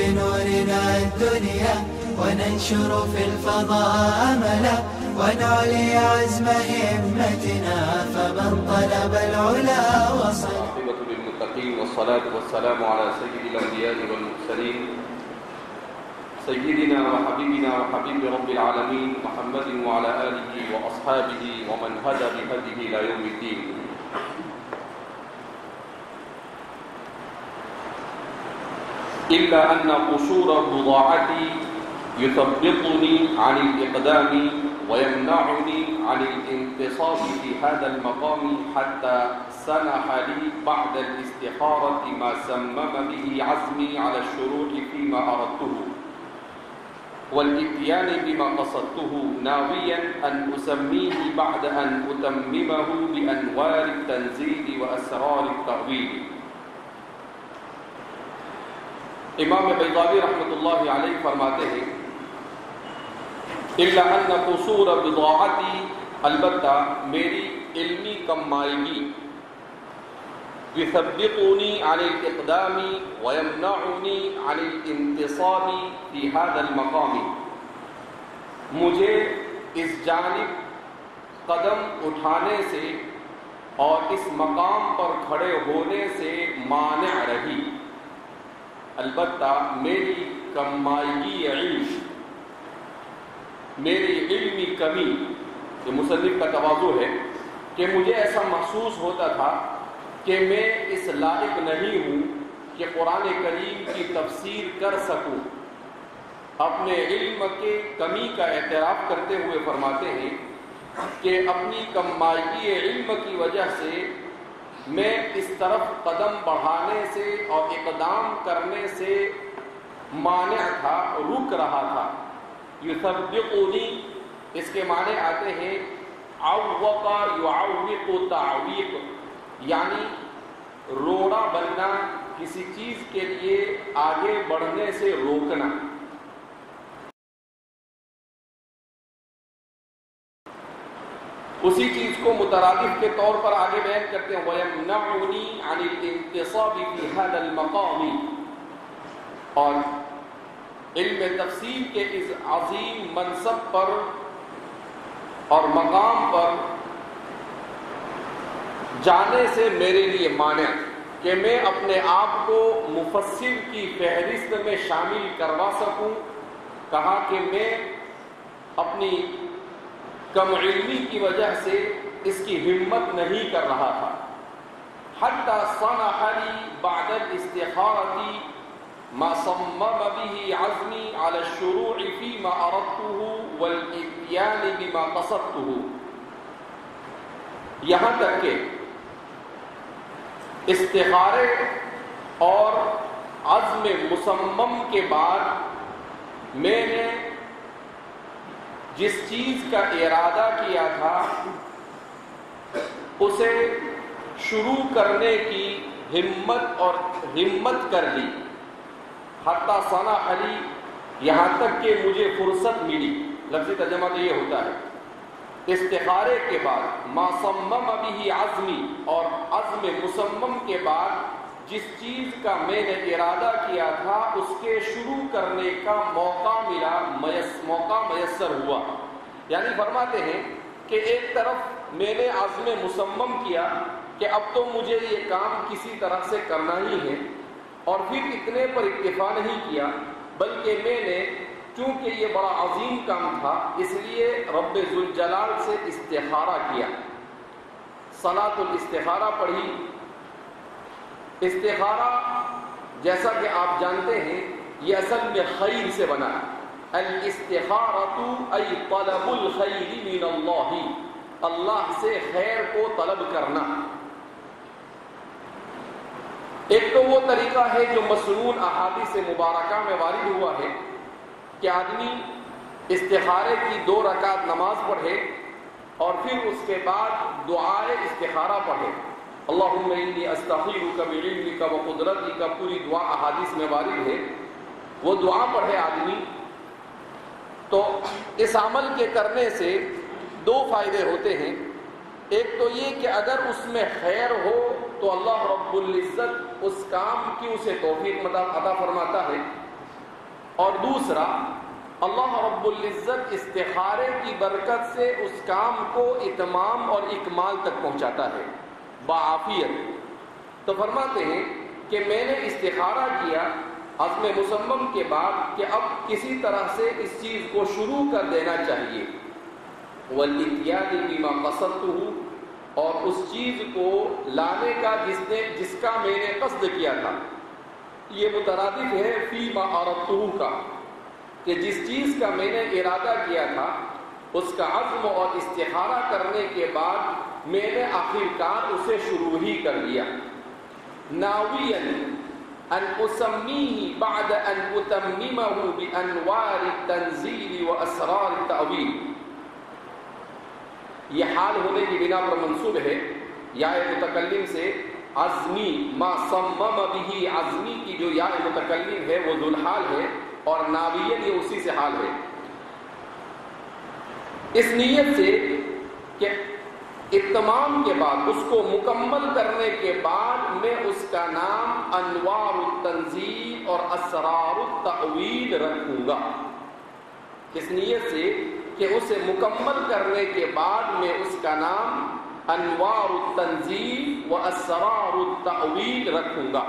بنورنا الدنيا وننشر في الفضاء أملا ونعلي عزم همتنا فمن طلب العلا وصل. العاقبة للمتقين والصلاة والسلام على سيد الأنبياء والمرسلين سيدنا وحبيبنا وحبيب رب العالمين محمد وعلى آله وأصحابه ومن هدى بهديه إلى يوم الدين. إلا أن قصور بضاعتي يثبطني عن الإقدام ويمنعني عن الانتصاب في هذا المقام حتى سنح لي بعد الاستخارة ما سمم به عزمي على الشروع فيما أردته والإتيان بما قصدته ناويا أن أسميه بعد أن أتممه بأنوار التنزيل وأسرار التأويل. امام بیضاوی رحمۃ اللہ علیہ فرماتے ہیں الا ان قصور بضاعتی، البتہ میری علمی کمائیگی، یثبطنی عن الاقدام ویمنعنی عن الانتصاب فی هذا المقام، مجھے اس جانب قدم اٹھانے سے اور اس مقام پر کھڑے ہونے سے مانع رہی. البتہ میری کمائیگی علم، میری علمی کمی، یہ مصنف کا تواضع ہے کہ مجھے ایسا محسوس ہوتا تھا کہ میں اس لائق نہیں ہوں کہ قرآن کریم کی تفسیر کر سکوں. اپنے علم کے کمی کا اعتراف کرتے ہوئے فرماتے ہیں کہ اپنی کمائیگی علم کی وجہ سے میں اس طرف قدم بڑھانے سے اور اقدام کرنے سے مانع تھا، رک رہا تھا. یثبطنی، اس کے معنی آتے ہیں عوق یعوق تعویق، یعنی روڑا بننا، کسی چیز کے لیے آگے بڑھنے سے روکنا. اسی چیز کو مترادف کے طور پر آگے بیان کرتے ہیں وَيَمْنَعُنِي عَنِ الْإِنْتِصَابِ فِي هَذَا الْمَقَامِ، اور علم تفسیر کے اس عظیم منصب پر اور مقام پر جانے سے میرے لیے مانع کہ میں اپنے آپ کو مفسر کی فہرست میں شامل کروا سکوں. کہا کہ میں اپنی کم علمی کی وجہ سے اس کی ہمت نہیں کر رہا تھا. حتی صنح لی بعد الاستخارة ما صمم به عزمی على الشروع فيما اردته والاتيان بما قصدته، یہاں تک کہ استخارے اور عزم مصمم کے بعد میں نے جس چیز کا ارادہ کیا تھا اسے شروع کرنے کی ہمت کر لی. حتی صنع لی، یہاں تک کہ مجھے فرصت ملی. لفظی ترجمہ تو یہ ہوتا ہے استخارے کے بعد ما صمم به عزمی، اور عزم مصمم کے بعد جس چیز کا میں نے ارادہ کیا تھا اس کے شروع کرنے کا موقع ملا، موقع میسر ہوا. یعنی فرماتے ہیں کہ ایک طرف میں نے عزم مصمم کیا کہ اب تو مجھے یہ کام کسی طرح سے کرنا ہی ہے، اور پھر اتنے پر اکتفا نہیں کیا بلکہ میں نے، چونکہ یہ بڑا عظیم کام تھا اس لیے رب ذوالجلال سے استخارہ کیا. صلاۃ الاستخارہ پڑھی. استخارہ جیسا کہ آپ جانتے ہیں یہ اصل میں خیر سے بنا ہے. الاستخارۃ ای طلب الخیر من اللہ، اللہ سے خیر کو طلب کرنا. ایک تو وہ طریقہ ہے جو مسنون احادیث مبارکہ میں وارد ہوا ہے کہ آدمی استخارے کی 2 رکعت نماز پڑھے اور پھر اس کے بعد دعائے استخارہ پڑھے. اللہم انی استخیرک بعلمک وقدرتک، پوری دعا احادیث میں وارد ہے. وہ دعا پڑھے آدمی تو اس عمل کے کرنے سے 2 فائدے ہوتے ہیں. ایک تو یہ کہ اگر اس میں خیر ہو تو اللہ رب العزت اس کام کی اسے توفیق عطا فرماتا ہے. اور دوسرا اللہ رب العزت استخارے کی برکت سے اس کام کو اتمام اور اکمال تک پہنچاتا ہے بعافیت۔ تو فرماتے ہیں کہ میں نے استخارہ کیا عزم مصمم کے بعد کہ اب کسی طرح سے اس چیز کو شروع کر دینا چاہیے، وَالْإِتْيَانِ بِمَا قَصَدْتُهُ، اور اس چیز کو لانے کا جس کا میں نے قصد کیا تھا۔ یہ مترادف ہے فی ما اردتہ کا، کہ جس چیز کا میں نے ارادہ کیا تھا اس کا عزم اور استخارہ کرنے کے بعد میں نے آخرکار اسے شروع ہی کر لیا۔ ناویا ان اسمیہ بعد ان اتممہ بانوار التنزیل واسرار التأویل، یہ حال ہونے کی بنا پر منصوب ہے یا متکلم سے عزمی، ما صمم بھی عزمی کی جو یا متکلم ہے وہ ذوالحال ہے، اور ناویت یہ اسی سے حال ہے، اس نیت سے کہ اتمام کے بعد اس کو مکمل کرنے کے بعد میں اس کا نام انوار التنزیل اور اسرار التأویل رکھوں گا۔ اس نیت سے کہ اسے مکمل کرنے کے بعد میں اس کا نام انوار التنزیل و اسرار التأویل رکھوں گا۔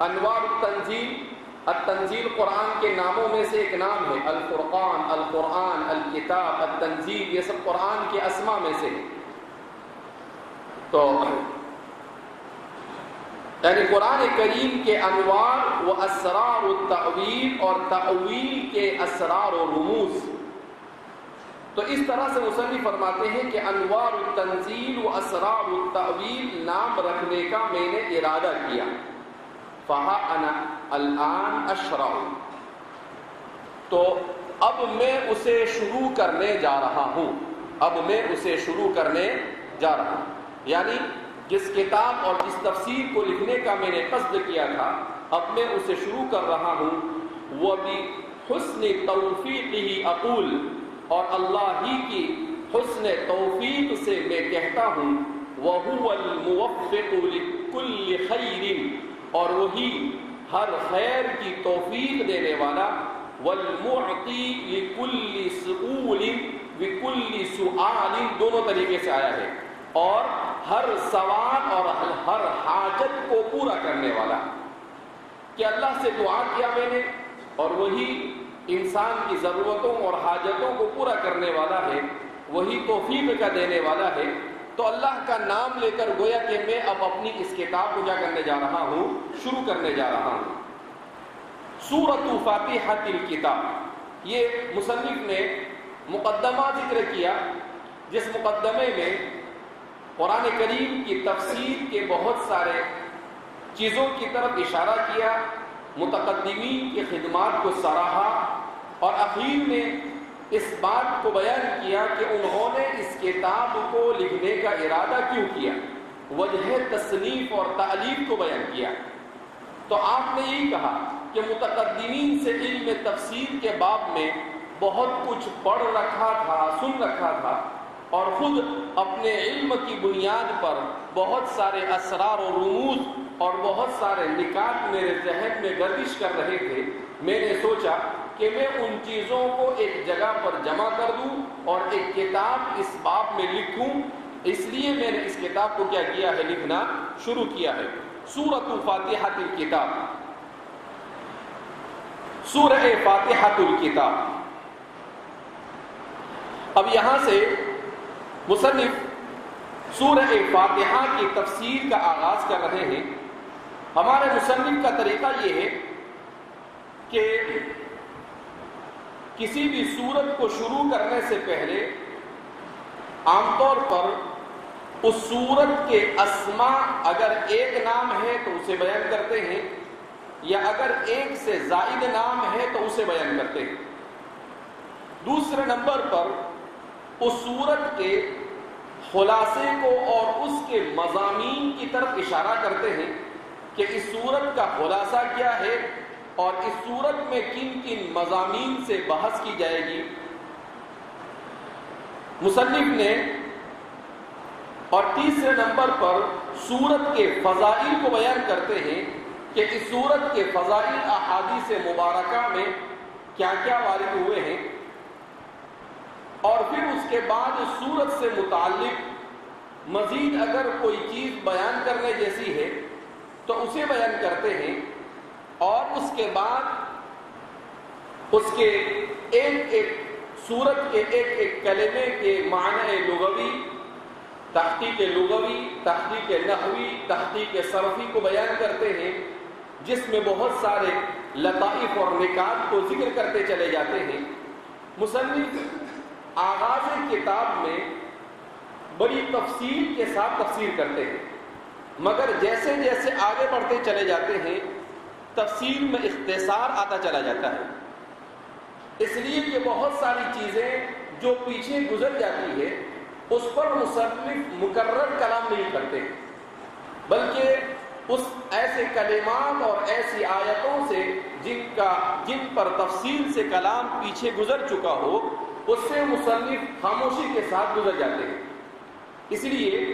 انوار التنزیل، التنزیل قرآن کے ناموں میں سے ایک نام ہے، الفرقان، القرآن، الکتاب، التنزیل، یہ سب قرآن کے اسماء میں سے ہے۔ تو یعنی قرآن کریم کے انوار و اسرار التأویل اور تأویل کے اسرار و رموز۔ تو اس طرح سے مصنف فرماتے ہیں کہ انوار التنزیل و اسرار التأویل نام رکھنے کا میں نے ارادہ کیا۔ فَهَا أَنَا الْآنَ أَشْرَعُ، تو اب میں اسے شروع کرنے جا رہا ہوں، اب میں اسے شروع کرنے جا رہا ہوں، یعنی جس کتاب اور جس تفسیر کو لکھنے کا میں نے قصد کیا تھا اب میں اسے شروع کر رہا ہوں۔ وَبِحُسْنِ تَوْفِيقِهِ أَقُولُ، اور اللہ ہی کی حسن توفیق سے میں کہتا ہوں، وَهُوَ الْمُوَفِّقُ لِكُلِّ خَيْرٍ، اور وہی ہر خیر کی توفیق دینے والا، وَالْمُعْطِي لِكُلِّ سُؤَالٍ بِكُلِّ سُؤَالٍ، دونوں طریقے سے آیا ہے، اور ہر سوال اور ہر حاجت کو پورا کرنے والا، کہ اللہ سے دعا کیا میں نے اور وہی انسان کی ضرورتوں اور حاجتوں کو پورا کرنے والا ہے، وہی توفیق کا دینے والا ہے۔ تو اللہ کا نام لے کر گویا کہ میں اب اپنی اس کتاب کو کیا کرنے جا رہا ہوں، شروع کرنے جا رہا ہوں۔ سورۃ فاتحۃ الکتاب، یہ مصنف نے مقدمہ ذکر کیا، جس مقدمے میں قرآن کریم کی تفسیر کے بہت سارے چیزوں کی طرف اشارہ کیا، متقدمین کی خدمات کو سراہا، اور اخیر میں اس بات کو بیان کیا کہ انہوں نے اس کتاب کو لکھنے کا ارادہ کیوں کیا، وجہ تصنیف اور تالیف کو بیان کیا۔ تو آپ نے یہی کہا کہ متقدمین سے علم تفسیر کے باب میں بہت کچھ پڑھ رکھا تھا، سن رکھا تھا، اور خود اپنے علم کی بنیاد پر بہت سارے اسرار و رموز اور بہت سارے نکات میرے ذہن میں گردش کر رہے تھے۔ میں نے سوچا کہ میں ان چیزوں کو ایک جگہ پر جمع کر دوں اور ایک کتاب اس باب میں لکھوں، اس لیے میں نے اس کتاب کو کیا کیا ہے، لکھنا شروع کیا ہے۔ سورۃ فاتحۃ الکتاب، سورہ فاتحۃ الکتاب۔ اب یہاں سے مصنف سورہ فاتحہ کی تفسیر کا آغاز کر رہے ہیں۔ ہمارے مصنف کا طریقہ یہ ہے کہ کسی بھی سورت کو شروع کرنے سے پہلے عام طور پر اس سورت کے اسماء اگر ایک نام ہے تو اسے بیان کرتے ہیں، یا اگر ایک سے زائد نام ہے تو اسے بیان کرتے ہیں۔ دوسرے نمبر پر اس سورت کے خلاصے کو اور اس کے مضامین کی طرف اشارہ کرتے ہیں کہ اس سورت کا خلاصہ کیا ہے اور اس سورت میں کن کن مضامین سے بحث کی جائے گی۔ مصنف نے اور تیسرے نمبر پر سورت کے فضائل کو بیان کرتے ہیں کہ اس سورت کے فضائل احادیث مبارکہ میں کیا کیا وارد ہوئے ہیں، اور پھر اس کے بعد اس سورت سے متعلق مزید اگر کوئی چیز بیان کرنے جیسی ہے تو اسے بیان کرتے ہیں، اور اس کے بعد اس کے ایک ایک سورت کے ایک ایک کلمے کے معنی لغوی، تحقیق لغوی، تحقیق نحوی، تحقیق صرفی کو بیان کرتے ہیں، جس میں بہت سارے لطائف اور نکات کو ذکر کرتے چلے جاتے ہیں۔ مصنف آغاز کتاب میں بڑی تفصیل کے ساتھ تفسیر کرتے ہیں، مگر جیسے جیسے آگے بڑھتے چلے جاتے ہیں تفسیر میں اختصار آتا چلا جاتا ہے، اس لیے کہ بہت ساری چیزیں جو پیچھے گزر جاتی ہے اس پر مصنف مکرر کلام نہیں کرتے، بلکہ اس ایسے کلمات اور ایسی آیتوں سے جن پر تفصیل سے کلام پیچھے گزر چکا ہو اس سے مصنف خاموشی کے ساتھ گزر جاتے ہیں۔ اس لیے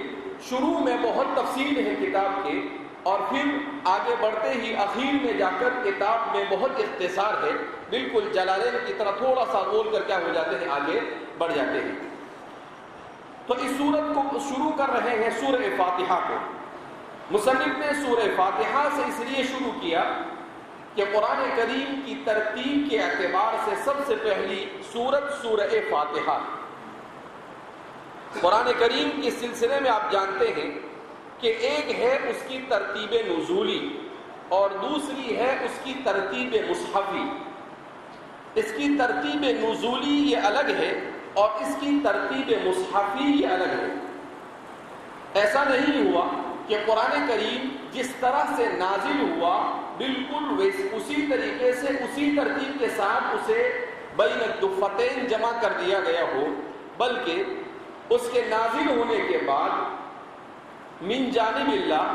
شروع میں بہت تفصیل ہے کتاب کے، اور پھر آگے بڑھتے ہی اخیر میں جا کر کتاب میں بہت اختصار ہے، بالکل جلالین کی طرح تھوڑا سا بول کر کیا ہو جاتے ہیں، آگے بڑھ جاتے ہیں۔ تو اس سورت کو شروع کر رہے ہیں سورہ فاتحہ کو۔ مصنف نے سورہ فاتحہ سے اس لیے شروع کیا کہ قرآن کریم کی ترتیب کے اعتبار سے سب سے پہلی سورت سورہ فاتحہ۔ قرآن کریم کے سلسلے میں آپ جانتے ہیں کہ ایک ہے اس کی ترتیب نزولی اور دوسری ہے اس کی ترتیب مصحفی۔ اس کی ترتیب نزولی یہ الگ ہے اور اس کی ترتیب مصحفی یہ الگ ہے۔ ایسا نہیں ہوا کہ قرآن کریم جس طرح سے نازل ہوا بالکل اسی طریقے سے اسی ترتیب کے ساتھ اسے بین الدفتین جمع کر دیا گیا ہو، بلکہ اس کے نازل ہونے کے بعد من جانب اللہ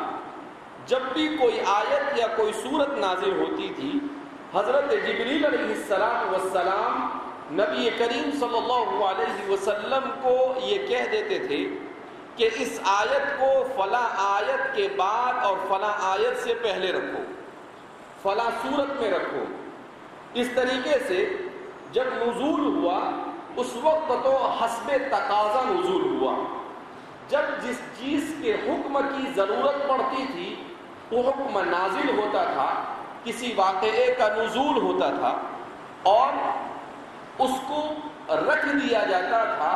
جب بھی کوئی آیت یا کوئی سورت نازل ہوتی تھی، حضرت جبریل علیہ السلام نبی کریم صلی اللہ علیہ وسلم کو یہ کہہ دیتے تھے کہ اس آیت کو فلاں آیت کے بعد اور فلاں آیت سے پہلے رکھو، فلاں سورت میں رکھو۔ اس طریقے سے جب نزول ہوا اس وقت تو حسب تقاضا نزول ہوا، جب جس چیز کے حکم کی ضرورت پڑتی تھی وہ حکم نازل ہوتا تھا، کسی واقعے کا نزول ہوتا تھا اور اس کو رکھ دیا جاتا تھا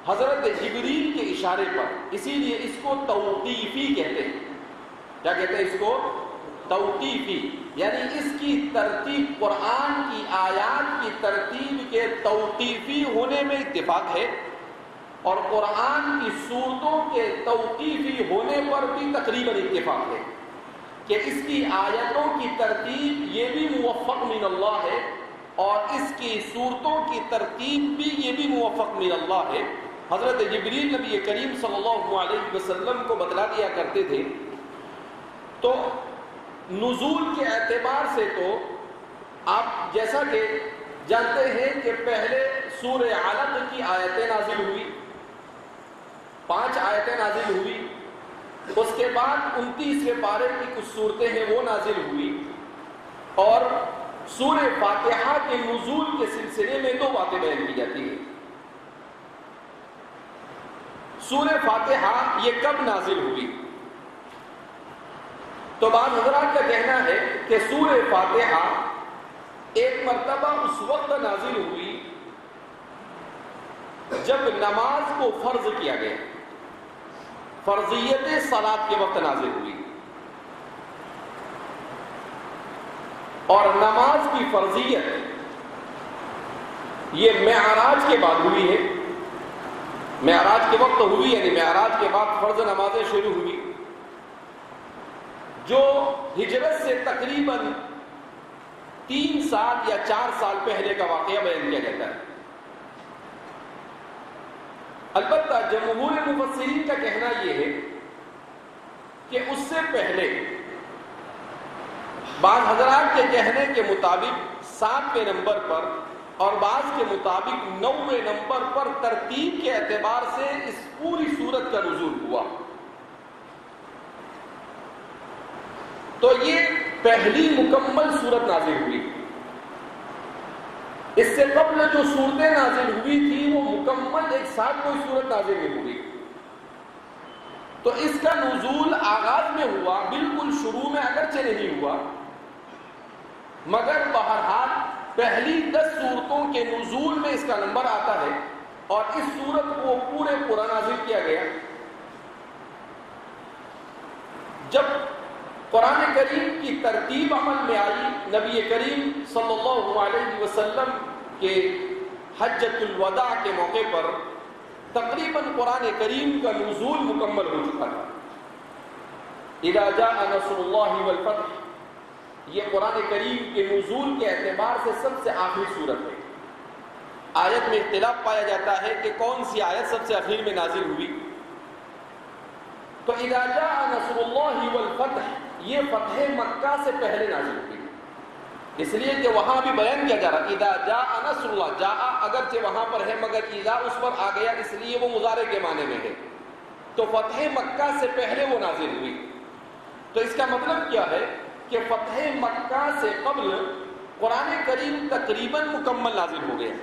حضرت جبریل کے اشارے پر۔ اسی لیے اس کو توقیفی کہتے ہیں۔ کیا کہتے ہیں اس کو؟ توقیفی، یعنی اس کی ترتیب قرآن کی آیات کی ترتیب کے توقیفی ہونے میں اتفاق ہے، اور قرآن کی سورتوں کے توقیفی ہونے پر بھی تقریباً اتفاق ہے کہ اس کی آیتوں کی ترتیب یہ بھی موفق من اللہ ہے اور اس کی سورتوں کی ترتیب بھی یہ بھی موفق من اللہ ہے۔ حضرت جبریل نبی کریم صلی اللہ علیہ وسلم کو بتلا دیا کرتے تھے۔ تو نزول کے اعتبار سے تو آپ جیسا کہ جانتے ہیں کہ پہلے سورہ علق کی آیتیں نازل ہوئی، 5 آیتیں نازل ہوئی، اس کے بعد 29ویں پارے کی کچھ صورتیں ہیں وہ نازل ہوئی، اور سورہ فاتحہ کے نزول کے سلسلے میں 2 باتیں بیان کی جاتی ہیں۔ سورہ فاتحہ یہ کب نازل ہوئی؟ تو بعض حضرات کا کہنا ہے کہ سورہ فاتحہ ایک مرتبہ اس وقت نازل ہوئی جب نماز کو فرض کیا گیا، فرضیت صلاۃ کے وقت نازل ہوئی، اور نماز کی فرضیت یہ معراج کے بعد ہوئی ہے۔ معراج کے وقت ہوئی، یعنی معراج کے بعد فرض نمازیں شروع ہوئی، جو ہجرت سے تقریباً 3 سال یا 4 سال پہلے کا واقعہ بیان کیا جاتا ہے۔ البتہ جمہور مفسرین کا کہنا یہ ہے کہ اس سے پہلے بعض حضرات کے کہنے کے مطابق 7ویں نمبر پر اور بعض کے مطابق 9ویں نمبر پر ترتیب کے اعتبار سے اس پوری سورت کا نزول ہوا۔ تو یہ پہلی مکمل سورت نازل ہوئی. اس سے قبل جو صورتیں نازل ہوئی تھی وہ مکمل ایک ساتھ کوئی صورت نازل نہیں ہوئی. تو اس کا نزول آغاز میں ہوا، بالکل شروع میں اگرچہ نہیں ہوا، مگر بہرحال پہلی 10 صورتوں کے نزول میں اس کا نمبر آتا ہے. اور اس صورت کو پورے پورا نازل کیا گیا. جب قرآن کریم کی ترتیب عمل میں آئی، نبی کریم صلی اللہ علیہ وسلم کے حجۃ الوداع کے موقع پر تقریباً قرآن کریم کا نزول مکمل ہو چکا تھا. اذا جاء نصر اللہ والفتح، یہ قرآن کریم کے نزول کے اعتبار سے سب سے آخری صورت ہے. آیت میں اختلاف پایا جاتا ہے کہ کون سی آیت سب سے اخیر میں نازل ہوئی. تو اذا جاء نصر اللہ والفتح یہ فتح مکہ سے پہلے نازل ہوئی، اس لیے کہ وہاں بھی بیان کیا جا رہا اذا جاء نصر اللہ. جاء اگرچہ وہاں پر ہے مگر اذا اس پر آ گیا، اس لیے وہ مضارع کے معنی میں ہے. تو فتح مکہ سے پہلے وہ نازل ہوئی. تو اس کا مطلب کیا ہے کہ فتح مکہ سے قبل قرآن کریم تقریباً مکمل نازل ہو گیا.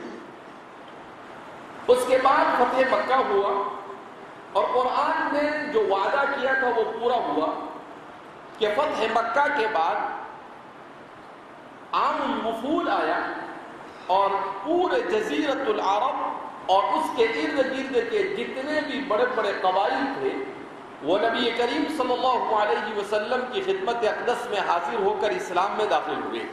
اس کے بعد فتح مکہ ہوا اور قرآن نے جو وعدہ کیا تھا وہ پورا ہوا کہ فتح مکہ کے بعد عام الوفود آیا اور پورے جزیرت العرب اور اس کے ارد گرد کے جتنے بھی بڑے بڑے قبائل تھے وہ نبی کریم صلی اللہ علیہ وسلم کی خدمت اقدس میں حاضر ہو کر اسلام میں داخل ہوئے.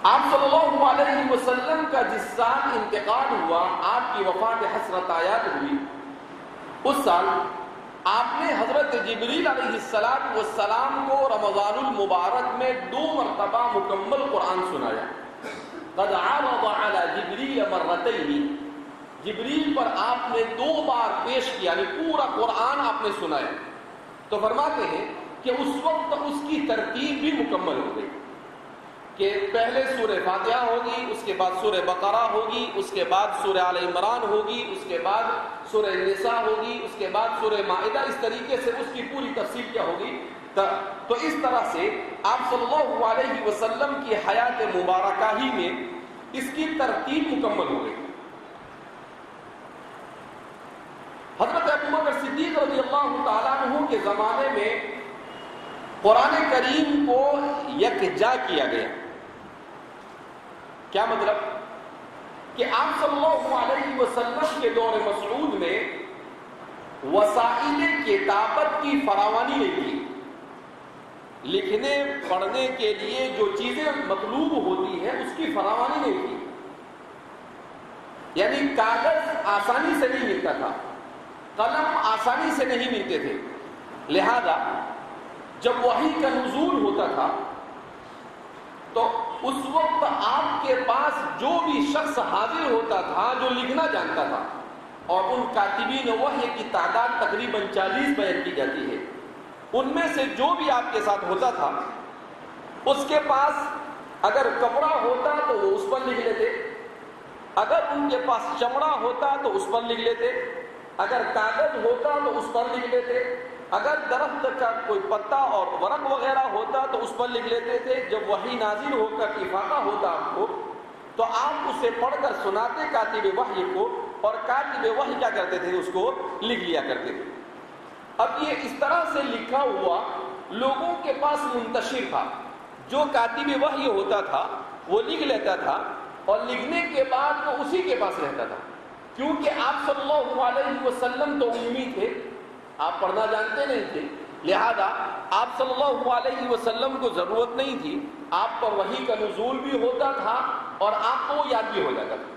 آپ صلی اللہ علیہ وسلم کا جس سال انتقال ہوا، آپ کی وفات حسرت آیات ہوئی، اس سال آپ نے حضرت جبریل علیہ السلام کو رمضان المبارک میں 2 مرتبہ مکمل قرآن سنایا. قد عرض علی جبریل مرتین، جبریل پر آپ نے 2 بار پیش کیا، یعنی پورا قرآن آپ نے سنایا. تو فرماتے ہیں کہ اس وقت اس کی ترتیب بھی مکمل ہو گئی کہ پہلے سورہ فاتحہ ہوگی، اس کے بعد سورہ بقرہ ہوگی، اس کے بعد سورہ آل عمران ہوگی، اس کے بعد سورہ نساء ہوگی، اس کے بعد سورہ مائدہ. اس طریقے سے اس کی پوری تفصیل کیا ہوگی. تو اس طرح سے آپ صلی اللہ علیہ وسلم کی حیات مبارکہ ہی میں اس کی ترتیب مکمل ہو گئی. حضرت ابو بکر صدیق رضی اللہ تعالیٰ عنہ کے زمانے میں قرآن کریم کو یکجا کیا گیا. کیا مطلب کہ آپ صلی اللہ علیہ وسلم کے دور مسعود میں وسائل کتابت کی فراوانی نہیں تھی. لکھنے پڑھنے کے لیے جو چیزیں مطلوب ہوتی ہیں اس کی فراوانی نہیں تھی. یعنی کاغذ آسانی سے نہیں ملتا تھا، قلم آسانی سے نہیں ملتے تھے. لہذا جب وحی کا نزول ہوتا تھا تو اس وقت آپ کے پاس جو بھی شخص حاضر ہوتا تھا جو لکھنا جانتا تھا، اور ان کاتبین وحی کی تعداد تقریباً 40 بیان کی جاتی ہے، ان میں سے جو بھی آپ کے ساتھ ہوتا تھا اس کے پاس اگر کپڑا ہوتا تو وہ اس پر لکھ لیتے، اگر ان کے پاس چمڑا ہوتا تو اس پر لکھ لیتے، اگر کاغذ ہوتا تو اس پر لکھ لیتے، اگر درخت کا کوئی پتا اور ورق وغیرہ ہوتا تو اس پر لکھ لیتے تھے. جب وحی نازل ہو کر افاقہ ہوتا آپ کو تو آپ اسے پڑھ کر سناتے کاتب وحی کو، اور کاتب وحی کیا کرتے تھے، اس کو لکھ لیا کرتے تھے. اب یہ اس طرح سے لکھا ہوا لوگوں کے پاس منتشر تھا. جو کاتب وحی ہوتا تھا وہ لکھ لیتا تھا اور لکھنے کے بعد وہ اسی کے پاس رہتا تھا، کیونکہ آپ صلی اللہ علیہ وسلم تو امی تھے، آپ پڑھنا جانتے نہیں تھے. لہذا آپ صلی اللہ علیہ وسلم کو ضرورت نہیں تھی. آپ پر وحی کا نزول بھی ہوتا تھا اور آپ کو وہ یاد بھی ہو جاتا تھا.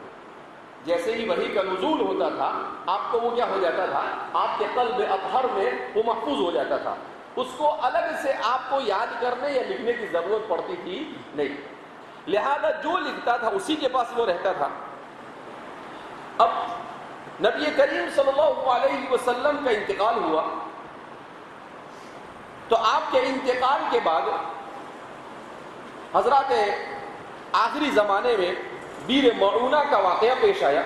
جیسے ہی وحی کا نزول ہوتا تھا آپ کو وہ کیا ہو جاتا تھا، آپ کے قلب اطہر میں وہ محفوظ ہو جاتا تھا. اس کو الگ سے آپ کو یاد کرنے یا لکھنے کی ضرورت پڑتی تھی نہیں. لہذا جو لکھتا تھا اسی کے پاس وہ رہتا تھا. اب نبی کریم صلی اللہ علیہ وسلم کا انتقال ہوا تو آپ کے انتقال کے بعد حضرات آخری زمانے میں بیر معونہ کا واقعہ پیش آیا،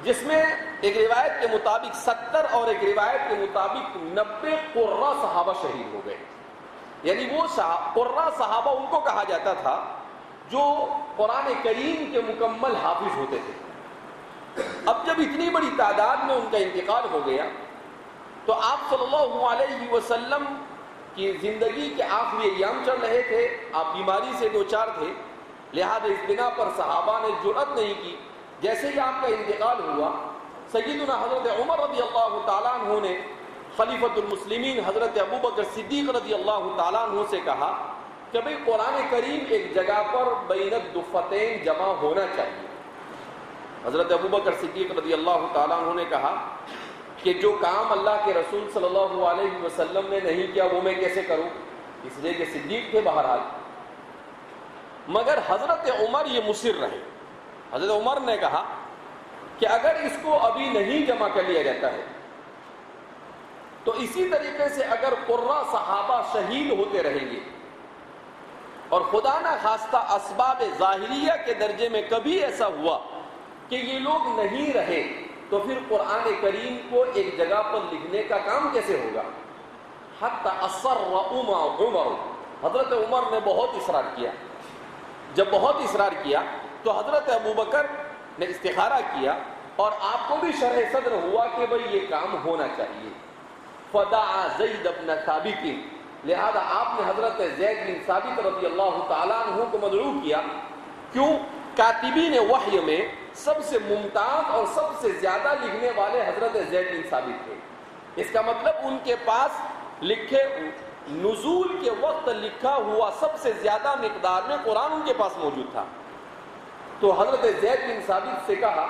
جس میں ایک روایت کے مطابق 70 اور ایک روایت کے مطابق 90 قرہ صحابہ شہید ہو گئے. یعنی وہ قرہ صحابہ ان کو کہا جاتا تھا جو قرآن کریم کے مکمل حافظ ہوتے تھے. اب جب اتنی بڑی تعداد میں ان کا انتقال ہو گیا تو آپ صلی اللہ علیہ وسلم کی زندگی کے آخری ایام چل رہے تھے. آپ بیماری سے دوچار تھے، لہذا اس بنا پر صحابہ نے جرأت نہیں کی. جیسے ہی آپ کا انتقال ہوا، سیدنا حضرت عمر رضی اللہ تعالیٰ عنہ نے خلیفۃ المسلمین حضرت ابوبکر صدیق رضی اللہ تعالیٰ عنہ سے کہا کہ بھئی قرآن کریم ایک جگہ پر بین الدفتین جمع ہونا چاہیے. حضرت ابوبکر صدیق رضی اللہ تعالیٰ عنہ نے کہا کہ جو کام اللہ کے رسول صلی اللہ علیہ وسلم نے نہیں کیا وہ میں کیسے کروں، اس لیے کہ صدیق تھے بہرحال. مگر حضرت عمر یہ مصر رہے. حضرت عمر نے کہا کہ اگر اس کو ابھی نہیں جمع کر لیا جاتا ہے تو اسی طریقے سے اگر قرہ صحابہ شہید ہوتے رہیں گے اور خدا نہ خواستہ اسباب ظاہریہ کے درجے میں کبھی ایسا ہوا کہ یہ لوگ نہیں رہے تو پھر قرآن کریم کو ایک جگہ پر لکھنے کا کام کیسے ہوگا. حتی اصر عمر، حضرت عمر نے بہت اصرار کیا. جب بہت اصرار کیا تو حضرت ابوبکر نے استخارہ کیا اور آپ کو بھی شرح صدر ہوا کہ بھئی یہ کام ہونا چاہیے. فدعا زید بن ثابت، لہذا آپ نے حضرت زید بن ثابت رضی اللہ تعالیٰ عنہ کو مدعو کیا. کیوں؟ کاتبین وحی میں سب سے ممتاز اور سب سے زیادہ لکھنے والے حضرت زید بن ثابت تھے. اس کا مطلب ان کے پاس لکھے نزول کے وقت لکھا ہوا سب سے زیادہ مقدار میں قرآن ان کے پاس موجود تھا. تو حضرت زید بن ثابت سے کہا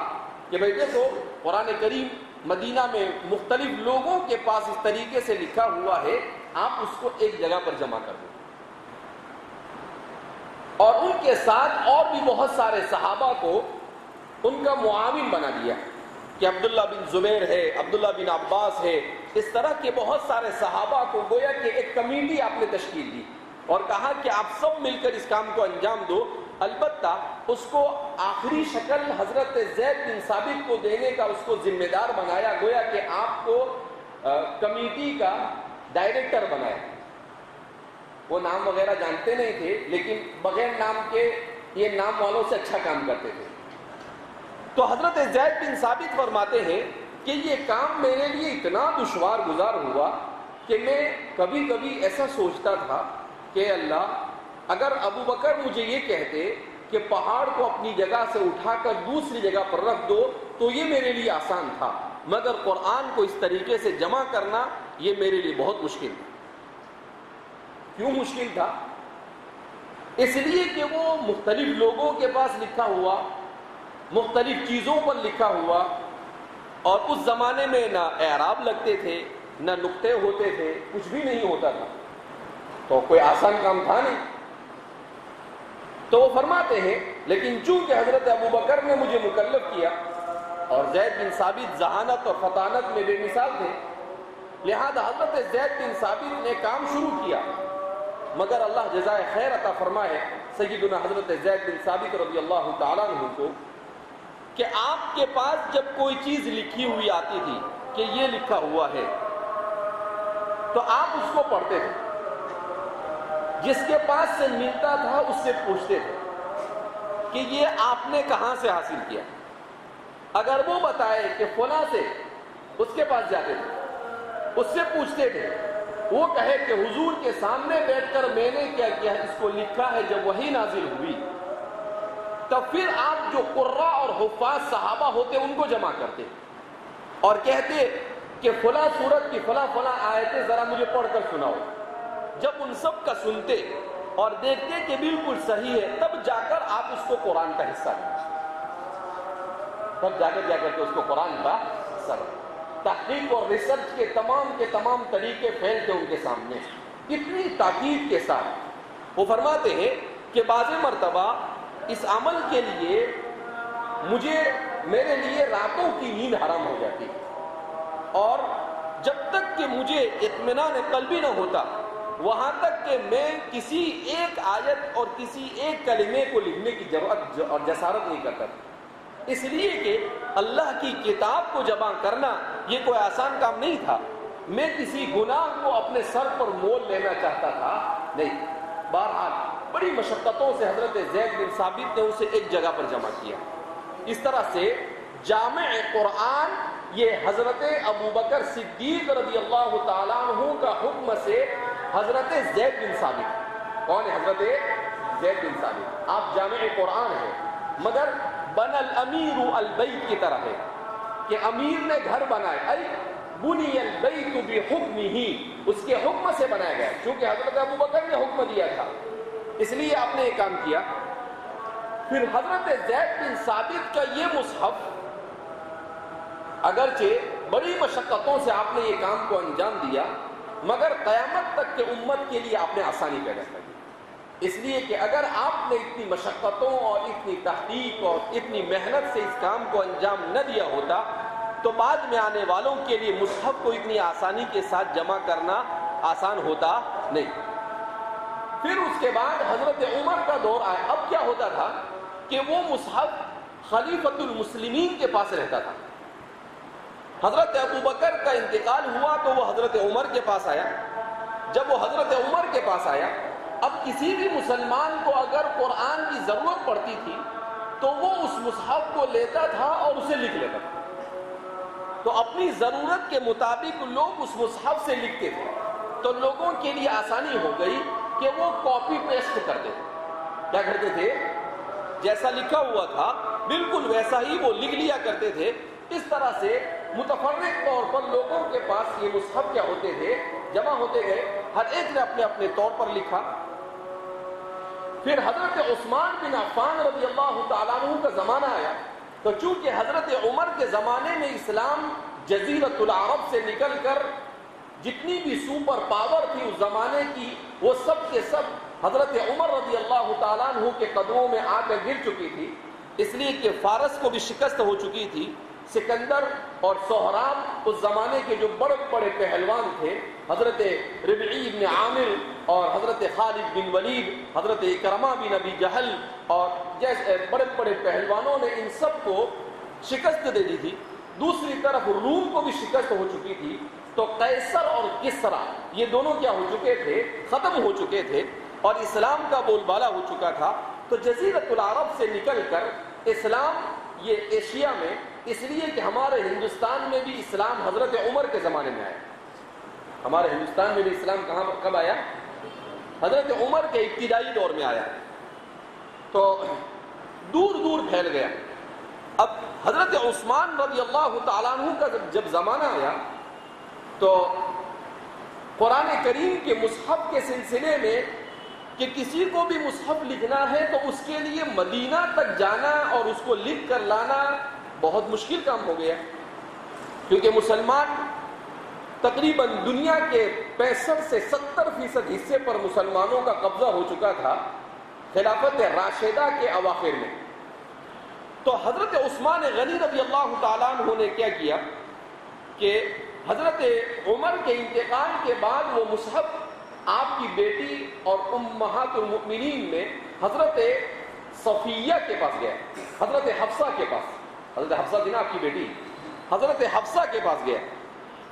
کہ بھئی دیکھو قرآن کریم مدینہ میں مختلف لوگوں کے پاس اس طریقے سے لکھا ہوا ہے، آپ اس کو ایک جگہ پر جمع کر دو. اور ان کے ساتھ اور بھی بہت سارے صحابہ کو ان کا معاون بنا دیا کہ عبداللہ بن زبیر ہے، عبداللہ بن عباس ہے. اس طرح کے بہت سارے صحابہ کو گویا کہ ایک کمیٹی آپ نے تشکیل دی اور کہا کہ آپ سب مل کر اس کام کو انجام دو. البتہ اس کو آخری شکل حضرت زید بن ثابت کو دینے کا اس کو ذمہ دار بنایا، گویا کہ آپ کو کمیٹی کا ڈائریکٹر بنایا. وہ نام وغیرہ جانتے نہیں تھے لیکن بغیر نام کے یہ نام والوں سے اچھا کام کرتے تھے. تو حضرت زید بن ثابت فرماتے ہیں کہ یہ کام میرے لیے اتنا دشوار گزار ہوا کہ میں کبھی کبھی ایسا سوچتا تھا کہ اللہ اگر ابوبکر مجھے یہ کہتے کہ پہاڑ کو اپنی جگہ سے اٹھا کر دوسری جگہ پر رکھ دو تو یہ میرے لیے آسان تھا، مگر قرآن کو اس طریقے سے جمع کرنا یہ میرے لیے بہت مشکل تھا. کیوں مشکل تھا؟ اس لیے کہ وہ مختلف لوگوں کے پاس لکھا ہوا، مختلف چیزوں پر لکھا ہوا، اور اس زمانے میں نہ اعراب لگتے تھے نہ نقطے ہوتے تھے، کچھ بھی نہیں ہوتا تھا. تو کوئی آسان کام تھا نہیں. تو وہ فرماتے ہیں لیکن چونکہ حضرت ابوبکر نے مجھے مکلف کیا اور زید بن ثابت ذہانت اور فطانت میں بے مثال تھے، لہذا حضرت زید بن ثابت نے کام شروع کیا. مگر اللہ جزائے خیر عطا فرمائے سیدنا حضرت زید بن ثابت رضی اللہ تعالیٰ عنہ کو کہ آپ کے پاس جب کوئی چیز لکھی ہوئی آتی تھی کہ یہ لکھا ہوا ہے تو آپ اس کو پڑھتے تھے. جس کے پاس سے ملتا تھا اس سے پوچھتے تھے کہ یہ آپ نے کہاں سے حاصل کیا. اگر وہ بتائے کہ فلاں سے، اس کے پاس جاتے تھے، اس سے پوچھتے تھے. وہ کہے کہ حضور کے سامنے بیٹھ کر میں نے کیا کیا اس کو لکھا ہے جب وحی نازل ہوئی، تب پھر آپ جو قراء اور حفاظ صحابہ ہوتے ان کو جمع کرتے اور کہتے کہ فلاں سورت کی فلاں فلاں آیتیں ذرا مجھے پڑھ کر سناؤ. جب ان سب کا سنتے اور دیکھتے کہ بالکل صحیح ہے تب جا کر آپ اس کو قرآن کا حصہ سمجھتے، تب جا کر کے اس کو قرآن کا حصہ. تحقیق اور ریسرچ کے تمام طریقے پھیلتے ان کے سامنے اتنی تاکید کے ساتھ. وہ فرماتے ہیں کہ بعض مرتبہ اس عمل کے لیے میرے لیے راتوں کی نیند حرام ہو جاتی اور جب تک کہ مجھے اطمینان قلبی نہ ہوتا وہاں تک کہ میں کسی ایک آیت اور کسی ایک کلمے کو لکھنے کی ضرورت اور جسارت نہیں کرتا. اس لیے کہ اللہ کی کتاب کو جمع کرنا یہ کوئی آسان کام نہیں تھا. میں کسی گناہ کو اپنے سر پر مول لینا چاہتا تھا نہیں. بہرحال بڑی مشقتوں سے حضرت زید بن ثابت نے اسے ایک جگہ پر جمع کیا. اس طرح سے جامع قرآن یہ حضرت ابو بکر صدیق رضی اللہ تعالیٰ عنہ کا حکم سے حضرت زید بن ثابت. کون ہے حضرت زید بن ثابت؟ آپ جامع قرآن ہیں مگر بن الامیر البیت کی طرح ہے کہ امیر نے گھر بنایا. ای بنی البیت بحکمہ، اس کے حکم سے بنایا گیا. چونکہ حضرت ابو بکر نے حکم دیا تھا اس لیے آپ نے یہ کام کیا. پھر حضرت زید بن ثابت کا یہ مصحف اگرچہ بڑی مشقتوں سے آپ نے یہ کام کو انجام دیا مگر قیامت تک کے امت کے لیے آپ نے آسانی پیدا کر دی. اس لیے کہ اگر آپ نے اتنی مشقتوں اور اتنی تحقیق اور اتنی محنت سے اس کام کو انجام نہ دیا ہوتا تو بعد میں آنے والوں کے لیے مصحف کو اتنی آسانی کے ساتھ جمع کرنا آسان ہوتا نہیں. پھر اس کے بعد حضرت عمر کا دور آیا. اب کیا ہوتا تھا کہ وہ مصحف خلیفۃ المسلمین کے پاس رہتا تھا. حضرت ابو بکر کا انتقال ہوا تو وہ حضرت عمر کے پاس آیا. جب وہ حضرت عمر کے پاس آیا اب کسی بھی مسلمان کو اگر قرآن کی ضرورت پڑتی تھی تو وہ اس مصحف کو لیتا تھا اور اسے لکھ لیتا تھا. تو اپنی ضرورت کے مطابق لوگ اس مصحف سے لکھتے تھے تو لوگوں کے لیے آسانی ہو گئی کہ وہ کاپی پیسٹ کرتے تھے. کیا کرتے تھے؟ جیسا لکھا ہوا تھا بالکل ویسا ہی وہ لکھ لیا کرتے تھے. اس طرح سے متفرق طور پر لوگوں کے پاس یہ مصحف کیا ہوتے تھے؟ جمع ہوتے گئے. ہر ایک نے اپنے اپنے طور پر لکھا. پھر حضرت عثمان بن عفان رضی اللہ تعالیٰ عنہ کا زمانہ آیا تو چونکہ حضرت عمر کے زمانے میں اسلام جزیرۃ العرب سے نکل کر جتنی بھی سپر پاور تھی اس زمانے کی وہ سب کے سب حضرت عمر رضی اللہ تعالیٰ عنہ کے قدموں میں آ کر گر چکی تھی. اس لیے کہ فارس کو بھی شکست ہو چکی تھی. سکندر اور سہراب اس زمانے کے جو بڑے بڑے پہلوان تھے حضرت ربعی بن عامر اور حضرت خالد بن ولید، حضرت اکرمہ بن ابی جہل اور جیسے بڑے بڑے پہلوانوں نے ان سب کو شکست دے دی تھی. دوسری طرف روم کو بھی شکست ہو چکی تھی. تو قیصر اور کسرا یہ دونوں کیا ہو چکے تھے؟ ختم ہو چکے تھے اور اسلام کا بول بالا ہو چکا تھا. تو جزیرۃ العرب سے نکل کر اسلام یہ ایشیا میں، اس لیے کہ ہمارے ہندوستان میں بھی اسلام حضرت عمر کے زمانے میں آیا. ہمارے ہندوستان میں بھی اسلام کب آیا؟ حضرت عمر کے ابتدائی دور میں آیا. تو دور دور پھیل گیا. اب حضرت عثمان رضی اللہ تعالیٰ عنہ کا جب زمانہ آیا تو قرآن کریم کے مصحف کے سلسلے میں کہ کسی کو بھی مصحف لکھنا ہے تو اس کے لیے مدینہ تک جانا اور اس کو لکھ کر لانا بہت مشکل کام ہو گیا. کیونکہ مسلمان تقریباً دنیا کے 65 سے 70% حصے پر مسلمانوں کا قبضہ ہو چکا تھا خلافت راشدہ کے اواخر میں. تو حضرت عثمان غنی رضی اللہ تعالیٰ عنہ نے کیا کیا کہ حضرت عمر کے انتقال کے بعد وہ مصحف آپ کی بیٹی اور امہات المؤمنین میں حضرت صفیہ کے پاس گیا. حضرت حفصہ کے پاس، حضرت حفصہ تھی نا آپ کی بیٹی، حضرت حفصہ کے پاس گیا.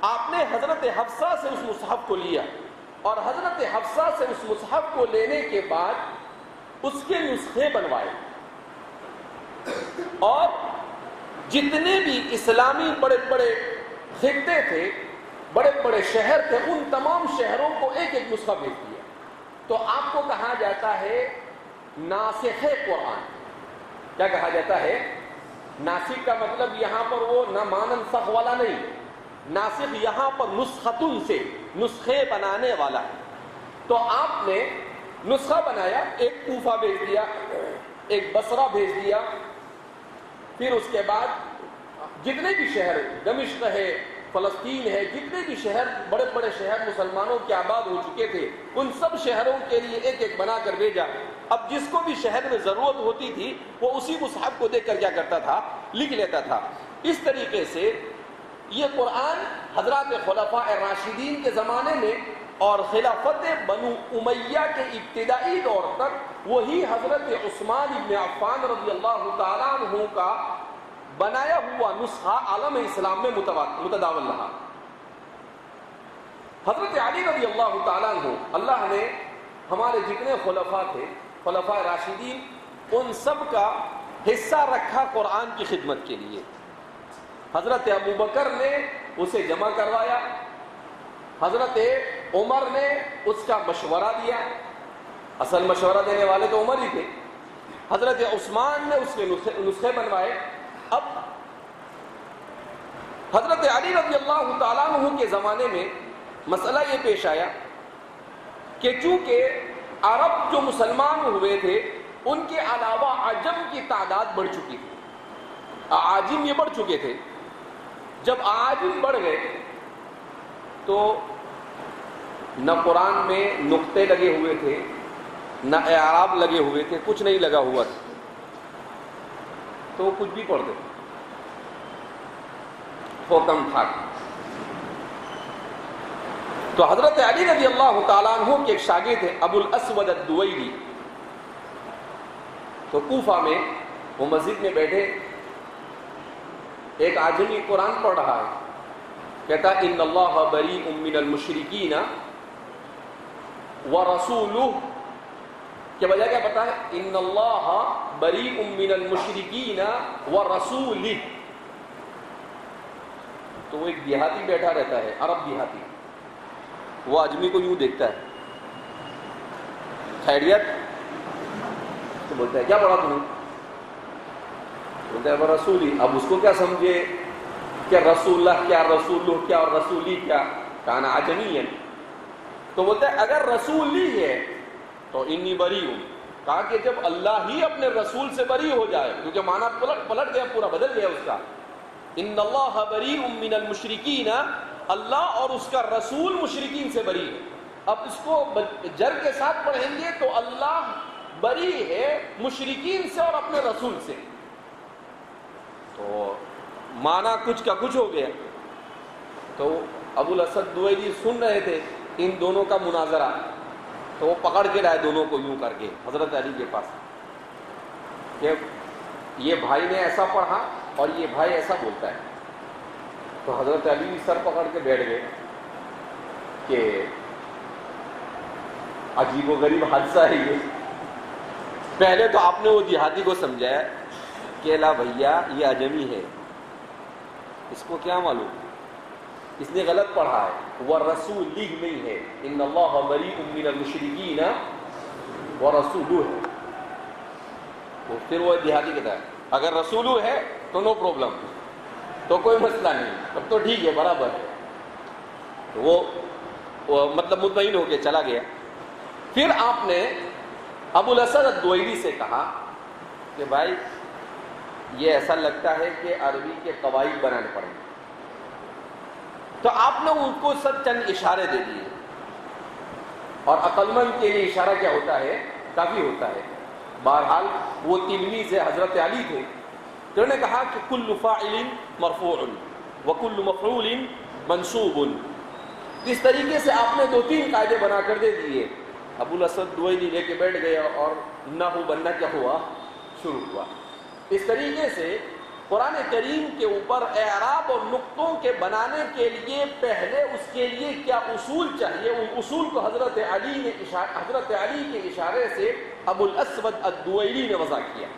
آپ نے حضرت حفصہ سے اس مصحف کو لیا اور حضرت حفصہ سے اس مصحف کو لینے کے بعد اس کے نسخے بنوائے اور جتنے بھی اسلامی بڑے بڑے خطے تھے، بڑے بڑے شہر تھے، ان تمام شہروں کو ایک ایک نسخہ بھیج دیا. تو آپ کو کہا جاتا ہے ناسخ قرآن. کیا کہا جاتا ہے؟ ناسخ کا مطلب یہاں پر وہ نہ ماننسخ والا نہیں، ناسخ یہاں پر نسختن سے نسخے بنانے والا ہے. تو آپ نے نسخہ بنایا، ایک کوفہ بھیج دیا، ایک بصرہ بھیج دیا. پھر اس کے بعد جتنے بھی شہر، دمشق ہے، فلسطین ہے، جتنے بھی شہر بڑے بڑے شہر مسلمانوں کے آباد ہو چکے تھے ان سب شہروں کے لیے ایک ایک بنا کر بھیجا. اب جس کو بھی شہر میں ضرورت ہوتی تھی وہ اسی مصحف کو دیکھ کر کیا کرتا تھا؟ لکھ لیتا تھا. اس طریقے سے یہ قرآن حضرات خلفاء راشدین کے زمانے میں اور خلافت بنو امیہ کے ابتدائی دور تک وہی حضرت عثمان بن عفان رضی اللہ تعالیٰ عنہ کا بنایا ہوا نسخہ عالم اسلام میں متداول رہا۔ حضرت علی رضی اللہ تعالیٰ عنہ، اللہ نے ہمارے جتنے خلفاء تھے، خلفاء راشدین، ان سب کا حصہ رکھا قرآن کی خدمت کے لیے۔ حضرت ابو بکر نے اسے جمع کروایا، حضرت عمر نے اس کا مشورہ دیا، اصل مشورہ دینے والے تو عمر ہی تھے، حضرت عثمان نے اس کے نسخے بنوائے۔ اب حضرت علی رضی اللہ تعالیٰ عنہ کے زمانے میں مسئلہ یہ پیش آیا کہ چونکہ عرب جو مسلمان ہوئے تھے ان کے علاوہ عجم کی تعداد بڑھ چکی تھی، اعاجم یہ بڑھ چکے تھے۔ جب اعاجم بڑھ گئے تو نہ قرآن میں نقطے لگے ہوئے تھے، نہ اعراب لگے ہوئے تھے، کچھ نہیں لگا ہوا تھا، تو وہ کچھ بھی پڑھتے تھے، حکم تھا۔ تو حضرت علی رضی اللہ تعالیٰ عنہ کے ایک شاگرد تھے ابو الاسود الدویلی، تو کوفہ میں وہ مسجد میں بیٹھے، ایک آدمی قرآن پڑھ رہا ہے، کہتا ان اللہ بریء من المشرکین ورسولہ، کے بجائے کیا پتا ہے؟ ان اللہ بریء من المشرکین ورسولہ۔ تو وہ ایک دیہاتی بیٹھا رہتا ہے، عرب دیہاتی، وہ آدمی کو یوں دیکھتا ہے، خیریت؟ تو بولتا ہے کیا پڑھا تم نے؟ بولتا ہے وہ رسولی۔ اب اس کو کیا سمجھے کہ رسول اللہ کیا، رسول اللہ کیا اور رسولی کیا؟ کانا عجمی ہے۔ تو بولتا ہے اگر رسولی ہے تو انی بری ہوں، کہا کہ جب اللہ ہی اپنے رسول سے بری ہو جائے، کیونکہ معنی پلٹ گیا، پورا بدل گیا اس کا، ان اللہ بریء من المشرکین، اللہ اور اس کا رسول مشرکین سے بری ہے۔ اب اس کو جر کے ساتھ پڑھیں گے تو اللہ بری ہے مشرکین سے اور اپنے رسول سے، تو معنی کچھ کا کچھ ہو گیا۔ تو ابو الاسد دویلی سن رہے تھے ان دونوں کا مناظرہ، تو وہ پکڑ کے لائے دونوں کو یوں کر کے حضرت علی کے پاس کہ یہ بھائی نے ایسا پڑھا اور یہ بھائی ایسا بولتا ہے۔ تو حضرت علی سر پکڑ کے بیٹھ گئے کہ عجیب و غریب حادثہ ہے یہ۔ پہلے تو آپ نے وہ دیہاتی کو سمجھایا کہ لا بھیا یہ عجمی ہے، اس کو کیا معلوم، اس نے غلط پڑھا ہے، ورسول لکھ نہیں ہے، ان اللہ بریء من المشرکین ورسولہ ہے۔ تو پھر وہ دیہاتی کہتا ہے اگر رسولہ ہے تو نو پرابلم، تو کوئی مسئلہ نہیں، تب تو ٹھیک ہے، برابر ہے۔ تو وہ مطلب مطمئن ہو کے چلا گیا۔ پھر آپ نے ابو الاسد الدویلی سے کہا کہ بھائی یہ ایسا لگتا ہے کہ عربی کے قواعد بنانے پڑیں گے۔ تو آپ نے ان کو سب چند اشارے دے دیے، اور عقل مند کے لیے اشارہ کیا ہوتا ہے؟ کافی ہوتا ہے۔ بہرحال وہ تلمیذ حضرت علی تھے، تو انہوں نے کہا کہ کل فاعل مرفوع وکل مفعول منصوب۔ اس طریقے سے آپ نے 2-3 قاعدے بنا کر دے دیے۔ ابو الاسد دویلی لے کے بیٹھ گئے اور نحو بننا کیا ہوا؟ شروع ہوا۔ اس طریقے سے قرآن کریم کے اوپر اعراب اور نقطوں کے بنانے کے لیے پہلے اس کے لیے کیا اصول چاہیے، ان اصول کو حضرت علی کے اشارے سے ابو الاسود الدویلی نے وضع کیا۔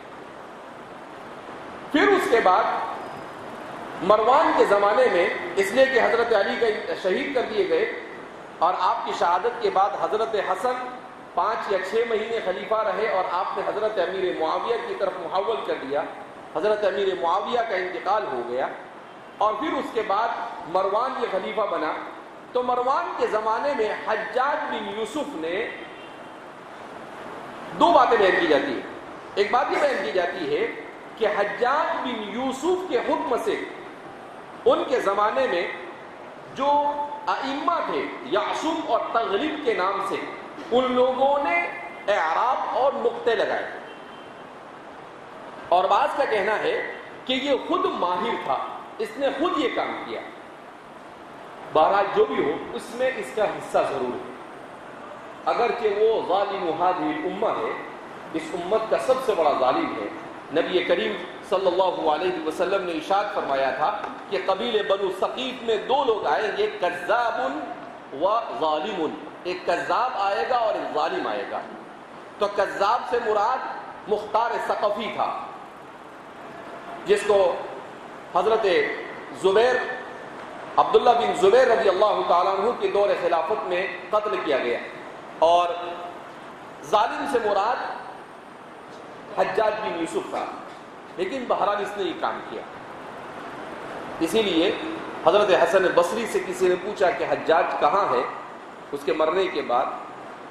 پھر اس کے بعد مروان کے زمانے میں، اس لیے کہ حضرت علی کا شہید کر دیے گئے، اور آپ کی شہادت کے بعد حضرت حسن 5 یا 6 مہینے خلیفہ رہے، اور آپ نے حضرت امیر معاویہ کی طرف محول کر دیا، حضرت امیر معاویہ کا انتقال ہو گیا، اور پھر اس کے بعد مروان یہ خلیفہ بنا۔ تو مروان کے زمانے میں حجاج بن یوسف نے 2 باتیں بیان کی جاتی ہیں۔ ایک بات یہ بیان کی جاتی ہے کہ حجاج بن یوسف کے حکم سے ان کے زمانے میں جو ائمہ تھے، یعصم اور تغلب کے نام سے، ان لوگوں نے اعراب اور نقطے لگائے، اور بعض کا کہنا ہے کہ یہ خود ماہر تھا، اس نے خود یہ کام کیا۔ بہرحال جو بھی ہو، اس میں اس کا حصہ ضرور ہے، اگرچہ وہ ظالم هذه الامہ ہے، اس امت کا سب سے بڑا ظالم ہے، نبی کریم صلی اللہ علیہ وسلم نے ارشاد فرمایا تھا کہ قبیلے بنو ثقیف میں دو لوگ آئیں گے، کذاب و ظالم، ایک کذاب آئے گا اور ایک ظالم آئے گا۔ تو کذاب سے مراد مختار ثقفی تھا، جس کو حضرت زبیر، عبداللہ بن زبیر رضی اللہ تعالیٰ عنہ کے دور خلافت میں قتل کیا گیا، اور ظالم سے مراد حجاج بن یوسف تھا، لیکن بہرحال اس نے یہ کام کیا۔ اسی لیے حضرت حسن بصری سے کسی نے پوچھا کہ حجاج کہاں ہے اس کے مرنے کے بعد،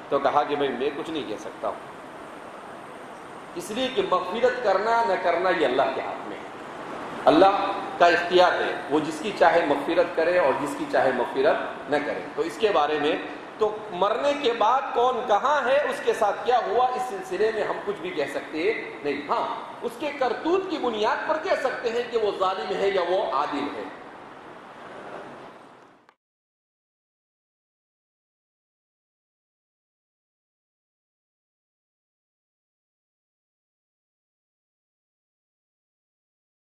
تو کہا کہ میں کچھ نہیں کہہ سکتا ہوں، اس لیے کہ مغفرت کرنا نہ کرنا یہ اللہ کے ہاتھ میں ہے، اللہ کا اختیار ہے، وہ جس کی چاہے مغفرت کرے اور جس کی چاہے مغفرت نہ کرے۔ تو اس کے بارے میں تو مرنے کے بعد کون کہاں ہے، اس کے ساتھ کیا ہوا، اس سلسلے میں ہم کچھ بھی کہہ سکتے نہیں۔ ہاں، اس کے کرتوت کی بنیاد پر کہہ سکتے ہیں کہ وہ ظالم ہے یا وہ عادل ہے۔